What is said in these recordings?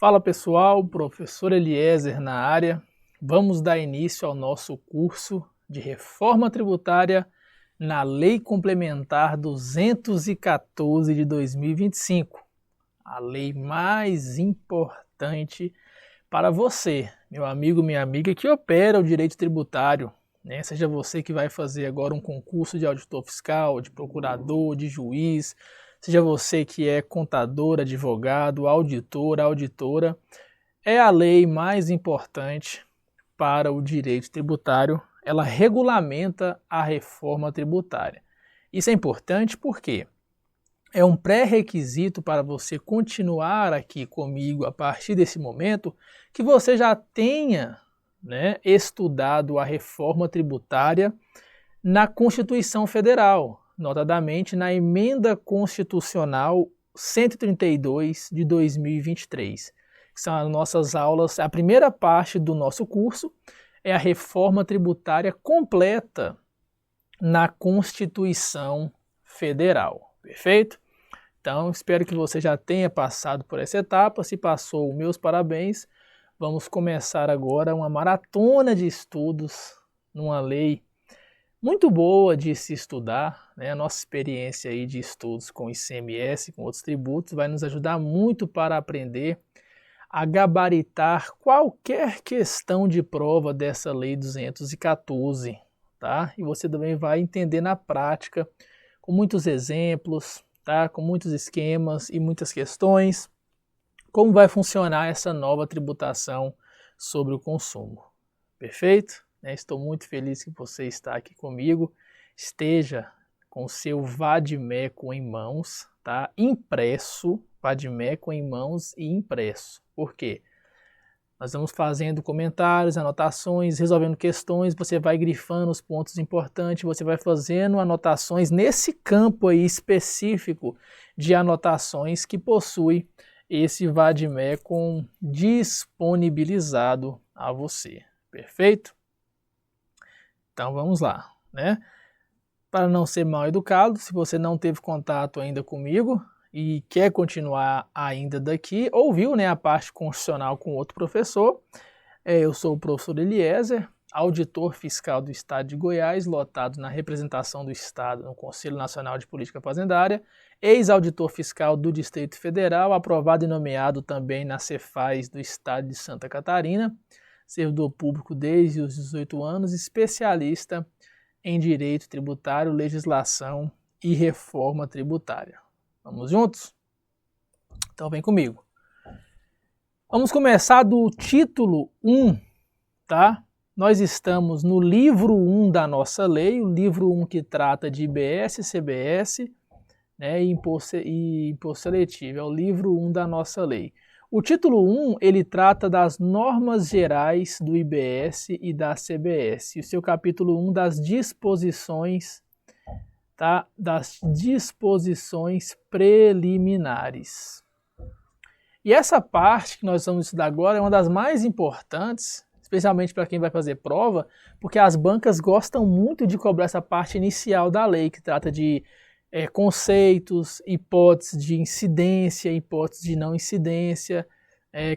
Fala pessoal, professor Eliezer na área. Vamos dar início ao nosso curso de Reforma Tributária na Lei Complementar 214 de 2025, a lei mais importante para você, meu amigo, minha amiga, que opera o direito tributário, né? Seja você que vai fazer agora um concurso de auditor fiscal, de procurador, de juiz, seja você que é contador, advogado, auditor, auditora, é a lei mais importante para o direito tributário. Ela regulamenta a reforma tributária. Isso é importante porque é um pré-requisito para você continuar aqui comigo a partir desse momento que você já tenha, estudado a reforma tributária na Constituição Federal, notadamente na Emenda Constitucional 132 de 2023, que são as nossas aulas. A primeira parte do nosso curso é a reforma tributária completa na Constituição Federal, perfeito? Então, espero que você já tenha passado por essa etapa. Se passou, meus parabéns. Vamos começar agora uma maratona de estudos numa lei muito boa de se estudar, né? A nossa experiência aí de estudos com ICMS, com outros tributos, vai nos ajudar muito para aprender a gabaritar qualquer questão de prova dessa Lei 214, tá? E você também vai entender na prática, com muitos exemplos, tá? Com muitos esquemas e muitas questões, como vai funcionar essa nova tributação sobre o consumo. Perfeito? Estou muito feliz que você está aqui comigo. Esteja com o seu vade-mecum em mãos, tá? Impresso, vade-mecum em mãos e impresso. Por quê? Nós vamos fazendo comentários, anotações, resolvendo questões, você vai grifando os pontos importantes, você vai fazendo anotações nesse campo aí específico de anotações que possui esse vade-mecum disponibilizado a você. Perfeito? Então vamos lá, né? Para não ser mal educado, se você não teve contato ainda comigo e quer continuar ainda daqui, ouviu, né, a parte constitucional com outro professor, eu sou o professor Eliezer, auditor fiscal do Estado de Goiás, lotado na representação do Estado no Conselho Nacional de Política Fazendária, ex-auditor fiscal do Distrito Federal, aprovado e nomeado também na Cefaz do Estado de Santa Catarina, servidor público desde os 18 anos, especialista em direito tributário, legislação e reforma tributária. Vamos juntos? Então vem comigo. Vamos começar do título 1, tá? Nós estamos no livro 1 da nossa lei, o livro 1 que trata de IBS, CBS, né, e imposto seletivo, é o livro 1 da nossa lei. O título 1, ele trata das normas gerais do IBS e da CBS. E o seu capítulo 1 das disposições, tá? Das disposições preliminares. E essa parte que nós vamos estudar agora é uma das mais importantes, especialmente para quem vai fazer prova, porque as bancas gostam muito de cobrar essa parte inicial da lei, que trata de conceitos, hipóteses de incidência, hipóteses de não incidência,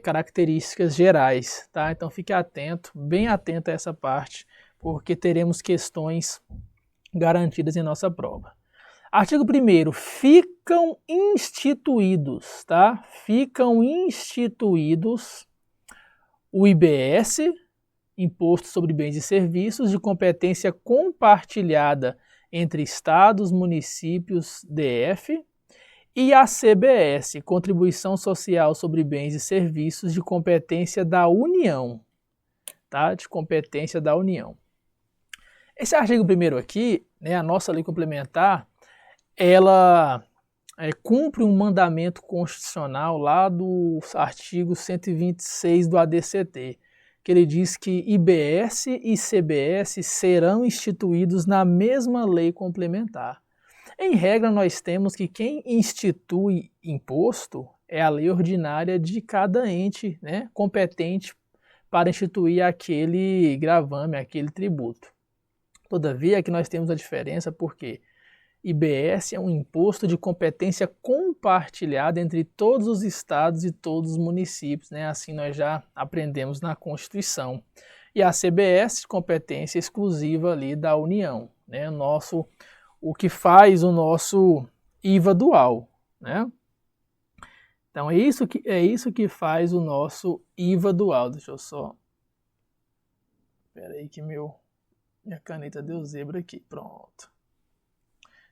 características gerais, tá? Então fique atento, bem atento a essa parte, porque teremos questões garantidas em nossa prova. Artigo 1º, ficam instituídos, tá? Ficam instituídos o IBS, Imposto sobre Bens e Serviços, de competência compartilhada entre estados, municípios, DF, e a CBS, Contribuição Social sobre Bens e Serviços, de competência da União, tá? De competência da União. Esse artigo 1º aqui, né, a nossa lei complementar, ela cumpre um mandamento constitucional lá do artigo 126 do ADCT, que ele diz que IBS e CBS serão instituídos na mesma lei complementar. Em regra, nós temos que quem institui imposto é a lei ordinária de cada ente, né, competente para instituir aquele gravame, aquele tributo. Todavia, aqui nós temos a diferença porque IBS é um imposto de competência compartilhada entre todos os estados e todos os municípios, né? Assim nós já aprendemos na Constituição. E a CBS, competência exclusiva ali da União, né? O que faz o nosso IVA dual, né? Então é isso que faz o nosso IVA dual. Deixa eu só... Espera aí que minha caneta deu zebra aqui. Pronto.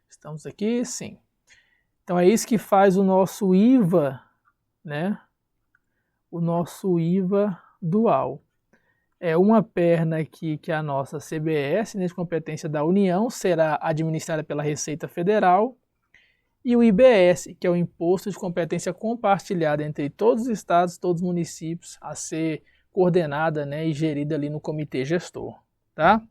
Estamos aqui, sim. Então é isso que faz o nosso IVA, né? O nosso IVA dual. É uma perna aqui que a nossa CBS, né, de competência da União, será administrada pela Receita Federal, e o IBS, que é o Imposto de Competência Compartilhada entre todos os estados, todos os municípios, a ser coordenada, né, e gerida ali no comitê gestor, tá?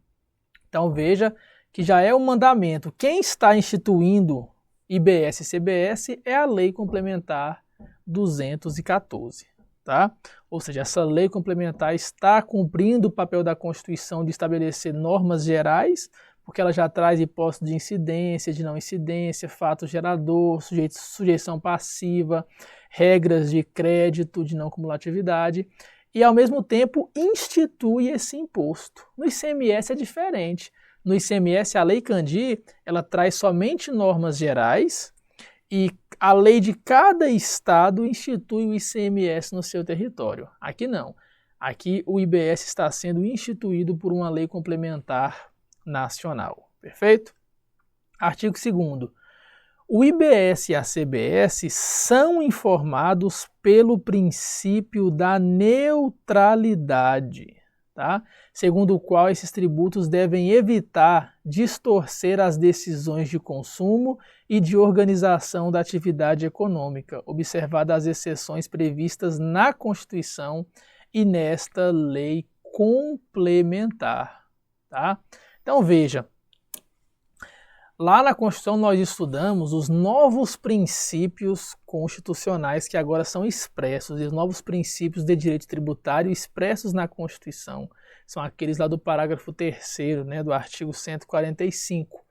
Então veja que já é um mandamento. Quem está instituindo IBS e CBS é a Lei Complementar 214. Tá? Ou seja, essa lei complementar está cumprindo o papel da Constituição de estabelecer normas gerais, porque ela já traz hipótese de incidência, de não incidência, fato gerador, sujeição passiva, regras de crédito, de não cumulatividade, e ao mesmo tempo institui esse imposto. No ICMS é diferente. No ICMS, a Lei Candir, ela traz somente normas gerais, e a lei de cada estado institui o ICMS no seu território. Aqui não. Aqui o IBS está sendo instituído por uma lei complementar nacional. Perfeito? Artigo 2º. O IBS e a CBS são informados pelo princípio da neutralidade, tá? Segundo o qual esses tributos devem evitar distorcer as decisões de consumo e de organização da atividade econômica, observadas as exceções previstas na Constituição e nesta lei complementar, tá? Então veja, lá na Constituição nós estudamos os novos princípios constitucionais que agora são expressos, e os novos princípios de direito tributário expressos na Constituição. São aqueles lá do parágrafo 3º, né, do artigo 145,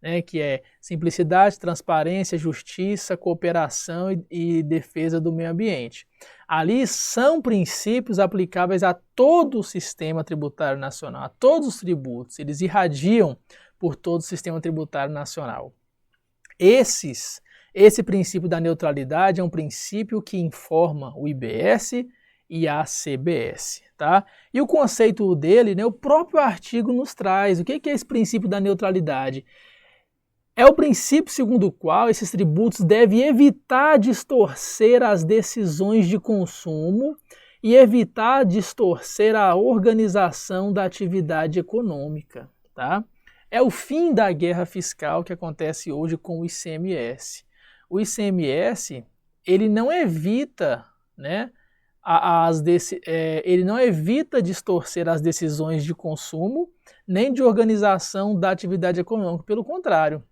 né, que é simplicidade, transparência, justiça, cooperação e defesa do meio ambiente. Ali são princípios aplicáveis a todo o sistema tributário nacional, a todos os tributos. Eles irradiam por todo o sistema tributário nacional. Esse princípio da neutralidade é um princípio que informa o IBS e a CBS, tá? E o conceito dele, né, o próprio artigo nos traz. O que é esse princípio da neutralidade? É o princípio segundo o qual esses tributos devem evitar distorcer as decisões de consumo e evitar distorcer a organização da atividade econômica, tá? É o fim da guerra fiscal que acontece hoje com o ICMS. O ICMS, ele não evita, né, ele não evita distorcer as decisões de consumo nem de organização da atividade econômica. Pelo contrário,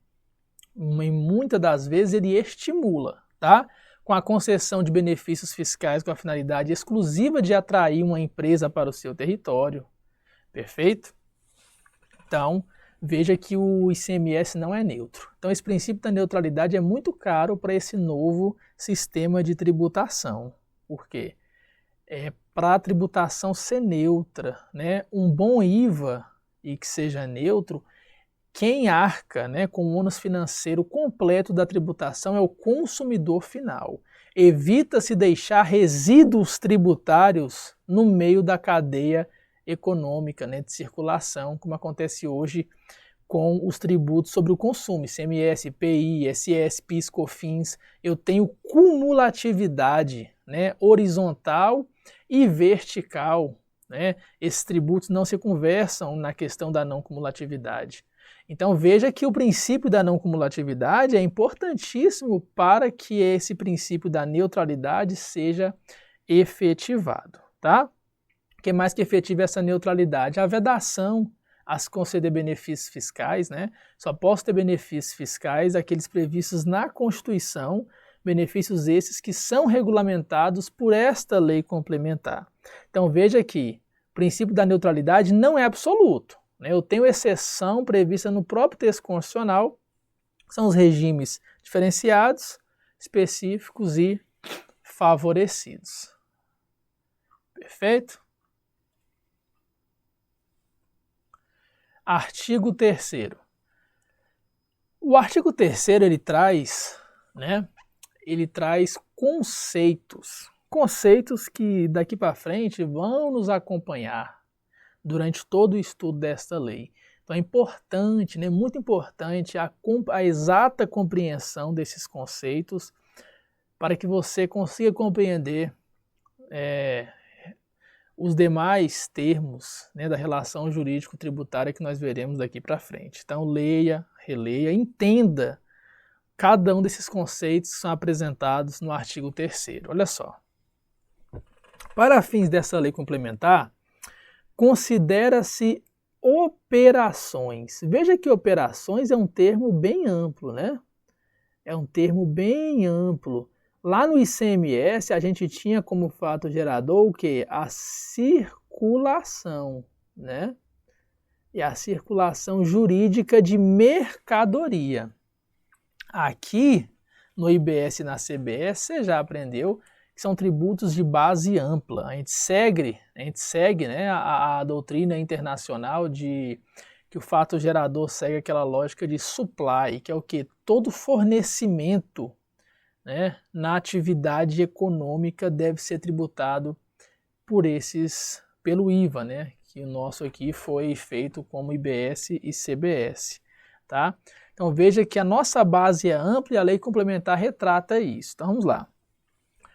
em muitas das vezes ele estimula, tá? Com a concessão de benefícios fiscais com a finalidade exclusiva de atrair uma empresa para o seu território. Perfeito? Então, veja que o ICMS não é neutro. Então, esse princípio da neutralidade é muito caro para esse novo sistema de tributação. Por quê? Para a tributação ser neutra, né? Um bom IVA e que seja neutro, quem arca, né, com o ônus financeiro completo da tributação é o consumidor final. Evita-se deixar resíduos tributários no meio da cadeia econômica, né, de circulação, como acontece hoje com os tributos sobre o consumo, ICMS, IPI, ISS, PIS, COFINS. Eu tenho cumulatividade, né, horizontal e vertical, né? Esses tributos não se conversam na questão da não cumulatividade. Então veja que o princípio da não cumulatividade é importantíssimo para que esse princípio da neutralidade seja efetivado, tá? O que mais que efetiva essa neutralidade? A vedação a se conceder benefícios fiscais, né? Só posso ter benefícios fiscais aqueles previstos na Constituição, benefícios esses que são regulamentados por esta lei complementar. Então veja que o princípio da neutralidade não é absoluto, né? Eu tenho exceção prevista no próprio texto constitucional São os regimes diferenciados, específicos e favorecidos. Perfeito? Artigo 3º. O artigo 3º ele traz conceitos que daqui para frente vão nos acompanhar durante todo o estudo desta lei. Então é importante, muito importante a exata compreensão desses conceitos para que você consiga compreender os demais termos da relação jurídico-tributária que nós veremos daqui para frente. Então leia, releia, entenda cada um desses conceitos que são apresentados no artigo 3º. Olha só. Para fins dessa lei complementar, considera-se operações. Veja que operações é um termo bem amplo, né? É um termo bem amplo. Lá no ICMS, a gente tinha como fato gerador o quê? A circulação, né? E a circulação jurídica de mercadoria. Aqui, no IBS e na CBS, você já aprendeu que são tributos de base ampla. A gente segue a doutrina internacional de que o fato gerador segue aquela lógica de supply, que é o quê? Todo fornecimento na atividade econômica deve ser tributado pelo IVA, que o nosso aqui foi feito como IBS e CBS, tá? Então veja que a nossa base é ampla e a lei complementar retrata isso. Então vamos lá.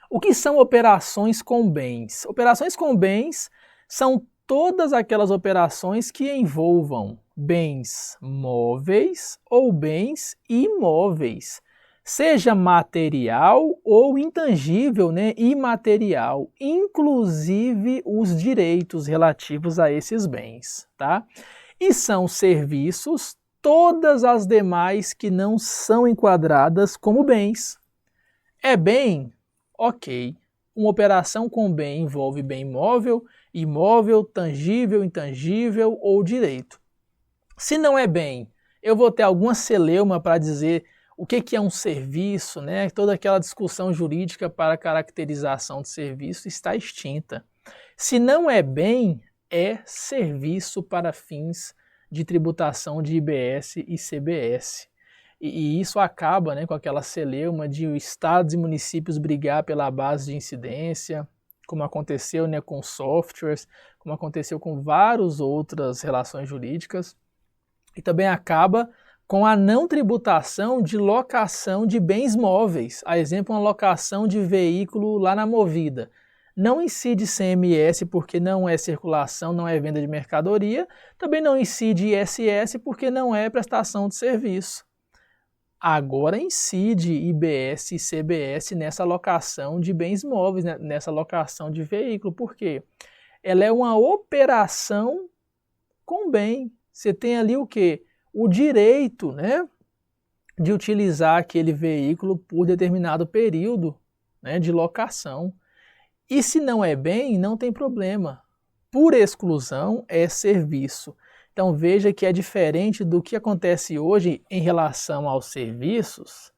O que são operações com bens? Operações com bens são todas aquelas operações que envolvam bens móveis ou bens imóveis, seja material ou intangível, imaterial, inclusive os direitos relativos a esses bens, tá? E são serviços todas as demais que não são enquadradas como bens. É bem? Ok. Uma operação com bem envolve bem móvel, imóvel, tangível, intangível ou direito. Se não é bem, eu vou ter alguma celeuma para dizer o que é um serviço, Toda aquela discussão jurídica para caracterização de serviço está extinta. Se não é bem, é serviço para fins de tributação de IBS e CBS. E isso acaba com aquela celeuma de estados e municípios brigar pela base de incidência, como aconteceu com softwares, como aconteceu com várias outras relações jurídicas, e também acaba com a não tributação de locação de bens móveis. A exemplo, uma locação de veículo lá na Movida. Não incide ICMS porque não é circulação, não é venda de mercadoria. Também não incide ISS porque não é prestação de serviço. Agora incide IBS e CBS nessa locação de bens móveis, nessa locação de veículo. Por quê? Ela é uma operação com bem. Você tem ali o quê? O direito, de utilizar aquele veículo por determinado período, de locação. E se não é bem, não tem problema. Por exclusão, é serviço. Então veja que é diferente do que acontece hoje em relação aos serviços,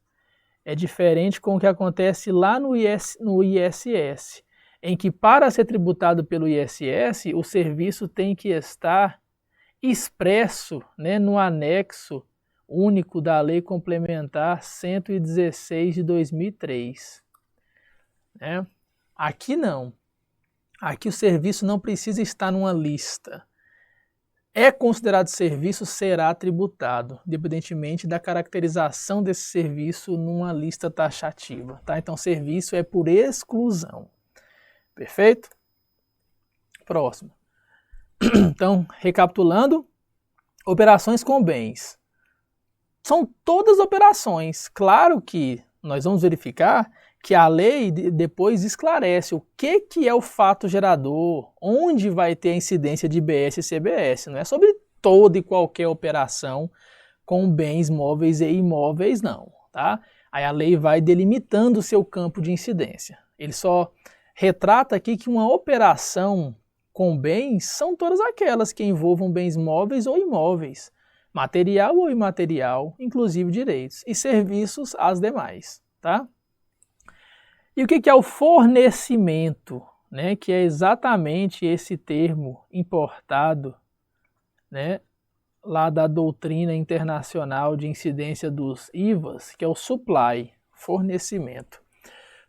é diferente com o que acontece lá no ISS, em que para ser tributado pelo ISS, o serviço tem que estar expresso no anexo único da Lei Complementar 116 de 2003. Aqui não. Aqui o serviço não precisa estar numa lista. É considerado serviço, será tributado, independentemente da caracterização desse serviço numa lista taxativa. Tá? Então, serviço é por exclusão. Perfeito? Próximo. Então, recapitulando, operações com bens. São todas operações. Claro que nós vamos verificar que a lei depois esclarece o que é o fato gerador, onde vai ter a incidência de IBS e CBS. Não é sobre toda e qualquer operação com bens móveis e imóveis, não. Tá? Aí a lei vai delimitando o seu campo de incidência. Ele só retrata aqui que uma operação com bens são todas aquelas que envolvam bens móveis ou imóveis. material ou imaterial, inclusive direitos, e serviços as demais, tá? E o que é o fornecimento, né? Que é exatamente esse termo importado, né, lá da doutrina internacional de incidência dos IVAs, que é o supply, fornecimento.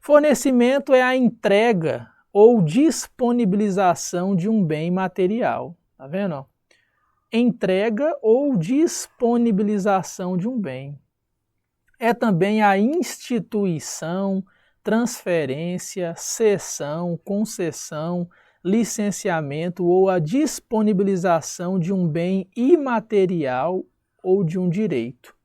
Fornecimento é a entrega ou disponibilização de um bem material, tá vendo? Entrega ou disponibilização de um bem. É também a instituição, transferência, cessão, concessão, licenciamento ou a disponibilização de um bem imaterial ou de um direito.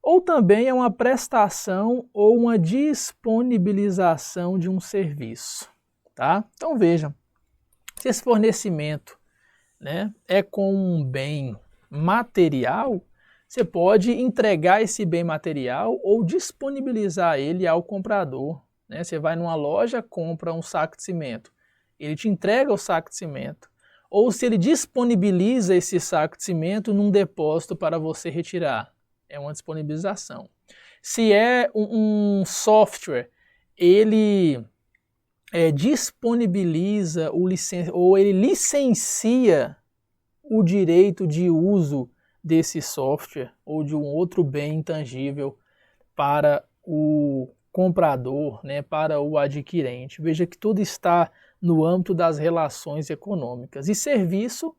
Ou também é uma prestação ou uma disponibilização de um serviço, tá? Então vejam, se esse fornecimento, né, é com um bem material, você pode entregar esse bem material ou disponibilizar ele ao comprador, né? Você vai numa loja, compra um saco de cimento, ele te entrega o saco de cimento, ou se ele disponibiliza esse saco de cimento num depósito para você retirar, é uma disponibilização. Se é um software, ele disponibiliza ou ele licencia o direito de uso desse software ou de um outro bem intangível para o comprador, né, para o adquirente. Veja que tudo está no âmbito das relações econômicas. E serviço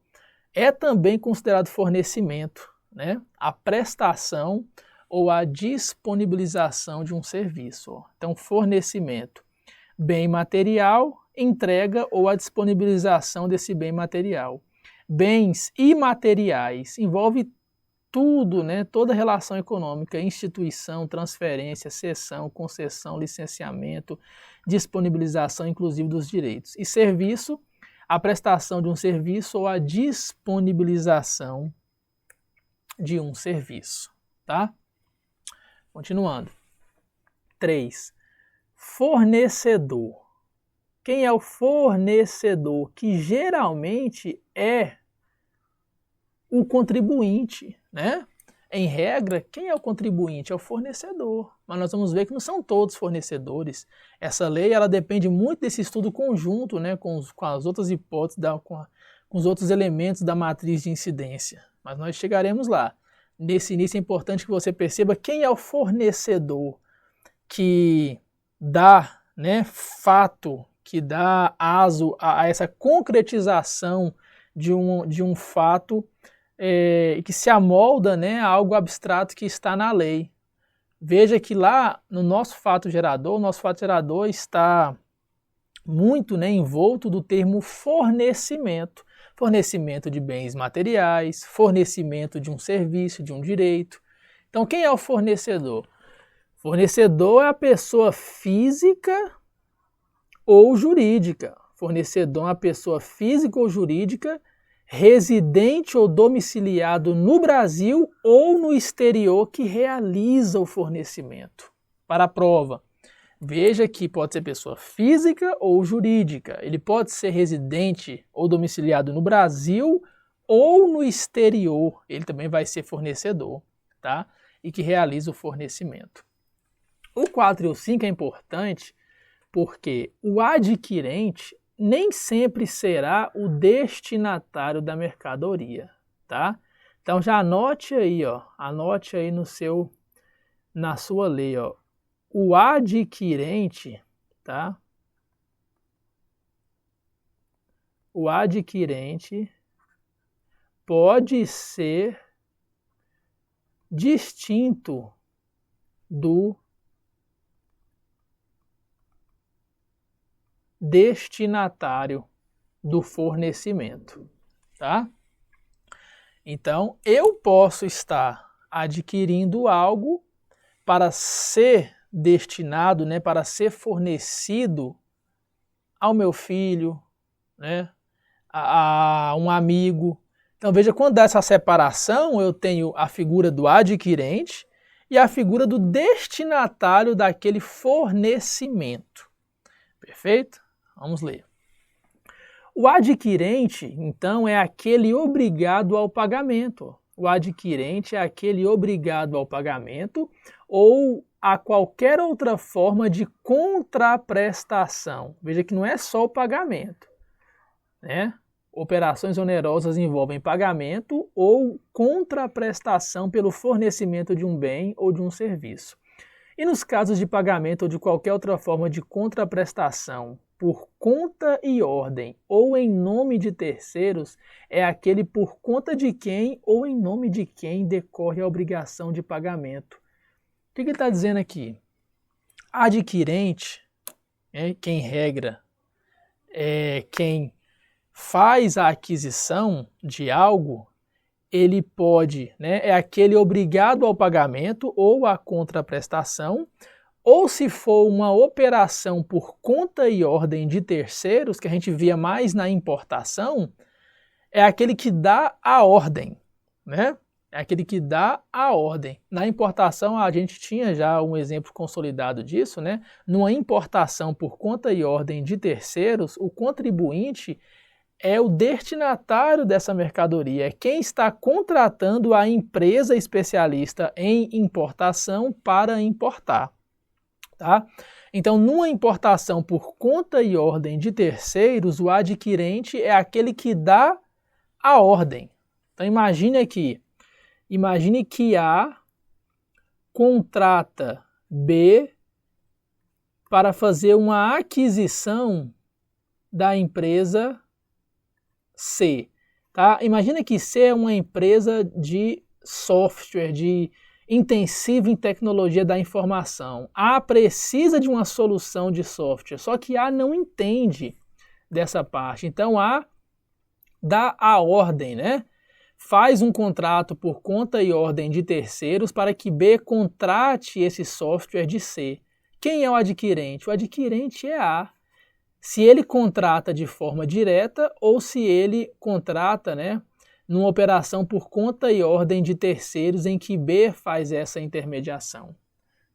é também considerado fornecimento, né, a prestação ou a disponibilização de um serviço. Então, fornecimento, bem material, entrega ou a disponibilização desse bem material. Bens imateriais, envolve tudo, né, toda relação econômica, instituição, transferência, cessão, concessão, licenciamento, disponibilização, inclusive dos direitos. E serviço, a prestação de um serviço ou a disponibilização de um serviço, tá? Continuando. 3. Fornecedor. Quem é o fornecedor? Que geralmente é o contribuinte, né? Em regra, quem é o contribuinte? É o fornecedor. Mas nós vamos ver que não são todos fornecedores. Essa lei ela depende muito desse estudo conjunto, né? Com as outras hipóteses, com os outros elementos da matriz de incidência. Mas nós chegaremos lá. Nesse início é importante que você perceba quem é o fornecedor que dá, né, fato, que dá aso a essa concretização de um fato que se amolda, né, a algo abstrato que está na lei. Veja que lá no nosso fato gerador, o nosso fato gerador está muito, né, envolto do termo fornecimento. Fornecimento de bens materiais, fornecimento de um serviço, de um direito. Então, quem é o fornecedor? Fornecedor é a pessoa física ou jurídica. Fornecedor é uma pessoa física ou jurídica residente ou domiciliado no Brasil ou no exterior que realiza o fornecimento. Para a prova, veja que pode ser pessoa física ou jurídica. Ele pode ser residente ou domiciliado no Brasil ou no exterior. Ele também vai ser fornecedor, tá? E que realiza o fornecimento. O 4 e o 5 é importante porque o adquirente nem sempre será o destinatário da mercadoria, tá? Então já anote aí, ó, anote aí na sua lei, ó, o adquirente, tá? O adquirente pode ser distinto do destinatário do fornecimento, tá? Então, eu posso estar adquirindo algo para ser destinado, né, para ser fornecido ao meu filho, né, a um amigo. Então, veja, quando dá essa separação, eu tenho a figura do adquirente e a figura do destinatário daquele fornecimento. Perfeito? Vamos ler. O adquirente, então, é aquele obrigado ao pagamento. O adquirente é aquele obrigado ao pagamento ou a qualquer outra forma de contraprestação. Veja que não é só o pagamento, né? Operações onerosas envolvem pagamento ou contraprestação pelo fornecimento de um bem ou de um serviço. E nos casos de pagamento ou de qualquer outra forma de contraprestação por conta e ordem ou em nome de terceiros, é aquele por conta de quem ou em nome de quem decorre a obrigação de pagamento. O que ele está dizendo aqui? Adquirente, quem regra, é quem faz a aquisição de algo, ele pode, é aquele obrigado ao pagamento ou à contraprestação, ou se for uma operação por conta e ordem de terceiros, que a gente via mais na importação, é aquele que dá a ordem, né? É aquele que dá a ordem. Na importação, a gente tinha já um exemplo consolidado disso, né? Numa importação por conta e ordem de terceiros, o contribuinte é o destinatário dessa mercadoria, é quem está contratando a empresa especialista em importação para importar. Tá? Então, numa importação por conta e ordem de terceiros, o adquirente é aquele que dá a ordem. Então, imagine que A contrata B para fazer uma aquisição da empresa C. Tá? Imagina que C é uma empresa de software, intensivo em tecnologia da informação. A precisa de uma solução de software, só que A não entende dessa parte. Então A dá a ordem, né? Faz um contrato por conta e ordem de terceiros para que B contrate esse software de C. Quem é o adquirente? O adquirente é A. Se ele contrata de forma direta ou se ele contrata, numa operação por conta e ordem de terceiros em que B faz essa intermediação.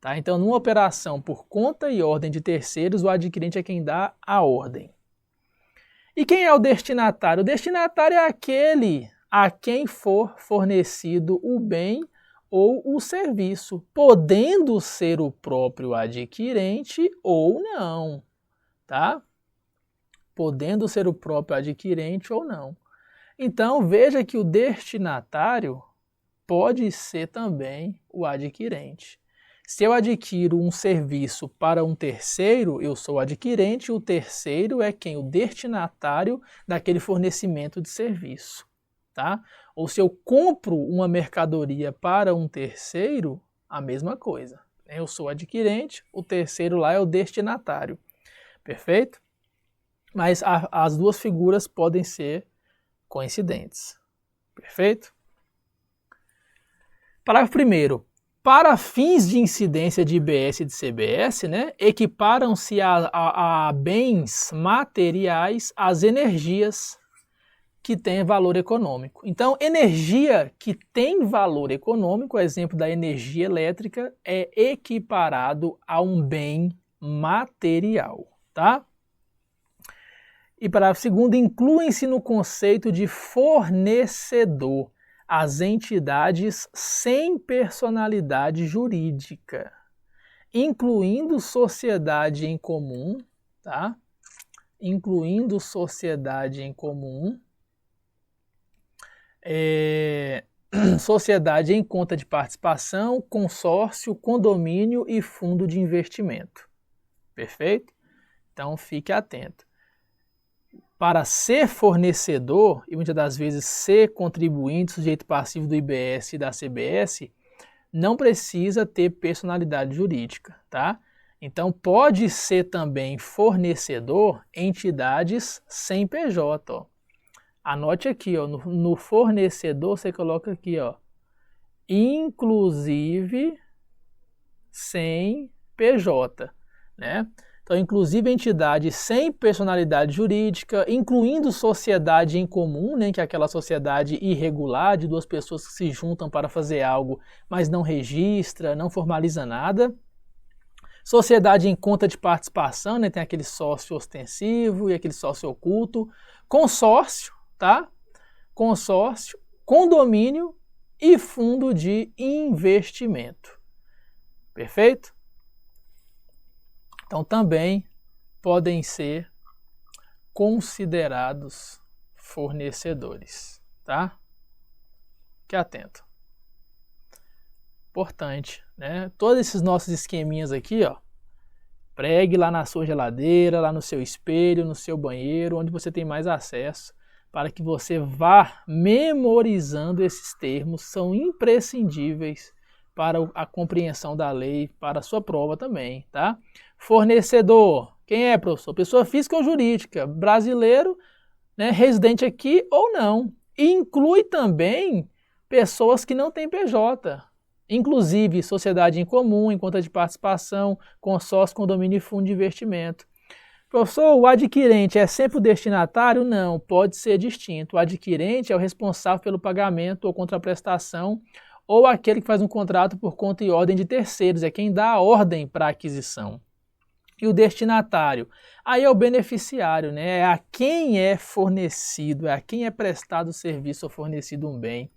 Tá? Então, numa operação por conta e ordem de terceiros, o adquirente é quem dá a ordem. E quem é o destinatário? O destinatário é aquele a quem for fornecido o bem ou o serviço, podendo ser o próprio adquirente ou não. Tá? Podendo ser o próprio adquirente ou não. Então, veja que o destinatário pode ser também o adquirente. Se eu adquiro um serviço para um terceiro, eu sou o adquirente, o terceiro é quem? O destinatário daquele fornecimento de serviço. Tá? Ou se eu compro uma mercadoria para um terceiro, a mesma coisa. Eu sou o adquirente, o terceiro lá é o destinatário. Perfeito? Mas as duas figuras podem ser coincidentes. Perfeito? Parágrafo 1º. Para fins de incidência de IBS e de CBS, equiparam-se a bens materiais as energias que têm valor econômico. Então, energia que tem valor econômico, exemplo da energia elétrica, é equiparado a um bem material. Tá? E parágrafo 2º, incluem-se no conceito de fornecedor as entidades sem personalidade jurídica, incluindo sociedade em comum, tá? Incluindo sociedade em comum, sociedade em conta de participação, consórcio, condomínio e fundo de investimento. Perfeito? Então fique atento. Para ser fornecedor, e muitas das vezes ser contribuinte, sujeito passivo do IBS e da CBS, não precisa ter personalidade jurídica, tá? Então pode ser também fornecedor entidades sem PJ, ó. Anote aqui, ó, no fornecedor você coloca aqui, ó, inclusive sem PJ, né? Então, inclusive entidade sem personalidade jurídica, incluindo sociedade em comum, que é aquela sociedade irregular de duas pessoas que se juntam para fazer algo, mas não registra, não formaliza nada. Sociedade em conta de participação, tem aquele sócio ostensivo e aquele sócio oculto. Consórcio, tá? Consórcio, condomínio e fundo de investimento. Perfeito? Então também podem ser considerados fornecedores, tá? Fique atento. Importante, né? Todos esses nossos esqueminhas aqui, ó, pregue lá na sua geladeira, lá no seu espelho, no seu banheiro, onde você tem mais acesso, para que você vá memorizando esses termos, são imprescindíveis para a compreensão da lei, para a sua prova também, tá? Fornecedor, quem é, professor? Pessoa física ou jurídica, brasileiro, né, residente aqui ou não. Inclui também pessoas que não têm PJ, inclusive sociedade em comum, em conta de participação, consórcio, condomínio e fundo de investimento. Professor, o adquirente é sempre o destinatário? Não, pode ser distinto. O adquirente é o responsável pelo pagamento ou contraprestação, ou aquele que faz um contrato por conta e ordem de terceiros, é quem dá a ordem para a aquisição. E o destinatário, aí é o beneficiário, né? É a quem é fornecido, é a quem é prestado o serviço ou fornecido um bem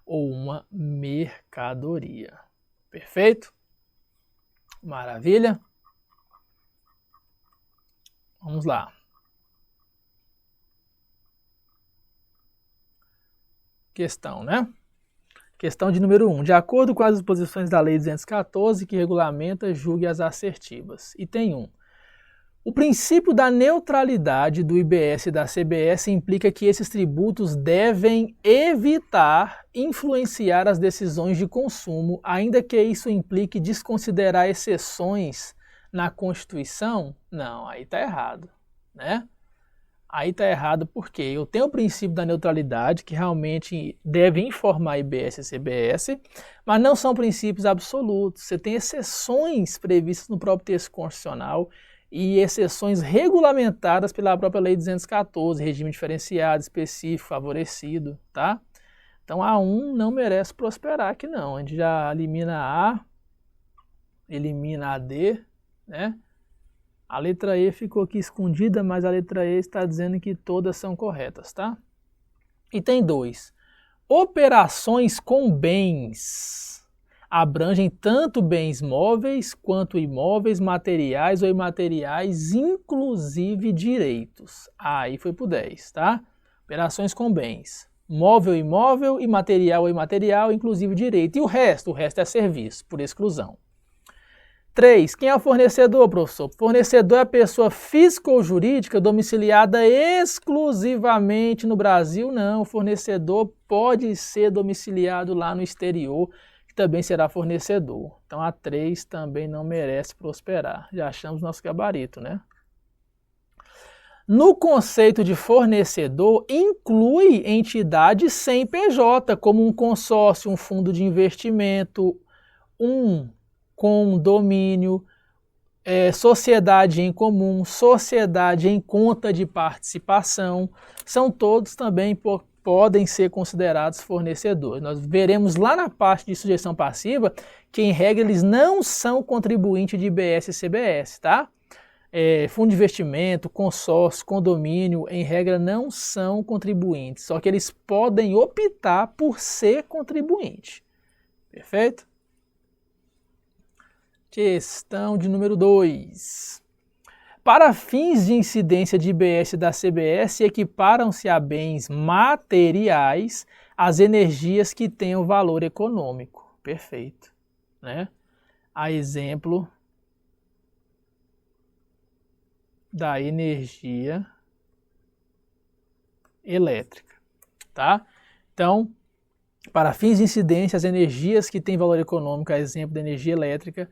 ou uma mercadoria. Perfeito? Maravilha? Vamos lá. Questão, né? Questão de número 1. De acordo com as disposições da Lei 214, que regulamenta, julgue as assertivas. Item 1. O princípio da neutralidade do IBS e da CBS implica que esses tributos devem evitar influenciar as decisões de consumo, ainda que isso implique desconsiderar exceções na Constituição. Não, aí está errado, né? Aí está errado porque eu tenho o princípio da neutralidade, que realmente deve informar IBS e CBS, mas não são princípios absolutos. Você tem exceções previstas no próprio texto constitucional e exceções regulamentadas pela própria Lei 214, regime diferenciado, específico, favorecido, tá? Então a 1 não merece prosperar aqui não. A gente já elimina a A, elimina a D, né? A letra E ficou aqui escondida, mas a letra E está dizendo que todas são corretas, tá? Item 2. Operações com bens abrangem tanto bens móveis quanto imóveis, materiais ou imateriais, inclusive direitos. Aí foi pro 10, tá? Operações com bens. Móvel, imóvel, imaterial ou imaterial, inclusive direito. E o resto? O resto é serviço, por exclusão. 3. Quem é o fornecedor, professor? Fornecedor é a pessoa física ou jurídica domiciliada exclusivamente no Brasil? Não, o fornecedor pode ser domiciliado lá no exterior, que também será fornecedor. Então a 3 também não merece prosperar. Já achamos nosso gabarito, né? No conceito de fornecedor, inclui entidades sem PJ, como um consórcio, um fundo de investimento, um condomínio, sociedade em comum, sociedade em conta de participação, são todos também podem ser considerados fornecedores. Nós veremos lá na parte de sujeição passiva que, em regra, eles não são contribuintes de IBS e CBS, tá? Fundo de investimento, consórcio, condomínio, em regra, não são contribuintes, só que eles podem optar por ser contribuinte. Perfeito? Questão de número 2. Para fins de incidência de IBS e da CBS, equiparam-se a bens materiais as energias que tenham valor econômico. Perfeito, né? A exemplo da energia elétrica, tá? Então, para fins de incidência, as energias que têm valor econômico, a exemplo da energia elétrica,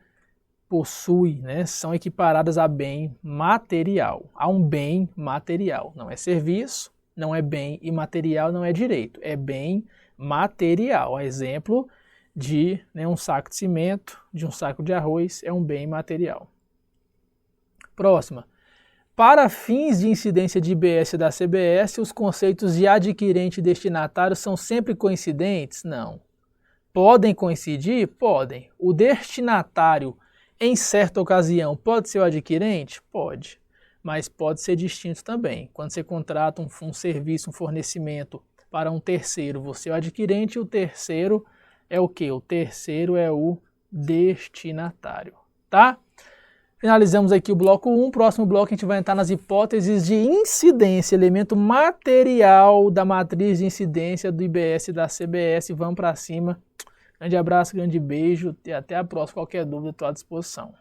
possui, né, são equiparadas a bem material, a um bem material. Não é serviço, não é bem imaterial, não é direito, é bem material. A exemplo de, né, um saco de cimento, de um saco de arroz, é um bem material. Próxima. Para fins de incidência de IBS e da CBS, os conceitos de adquirente e destinatário são sempre coincidentes? Não. Podem coincidir? Podem. O destinatário, em certa ocasião, pode ser o adquirente? Pode, mas pode ser distinto também. Quando você contrata um serviço, um fornecimento para um terceiro, você é o adquirente e o terceiro é o quê? O terceiro é o destinatário, tá? Finalizamos aqui o bloco 1. Próximo bloco a gente vai entrar nas hipóteses de incidência, elemento material da matriz de incidência do IBS e da CBS. Vamos para cima. Grande abraço, grande beijo e até a próxima. Qualquer dúvida, estou à disposição.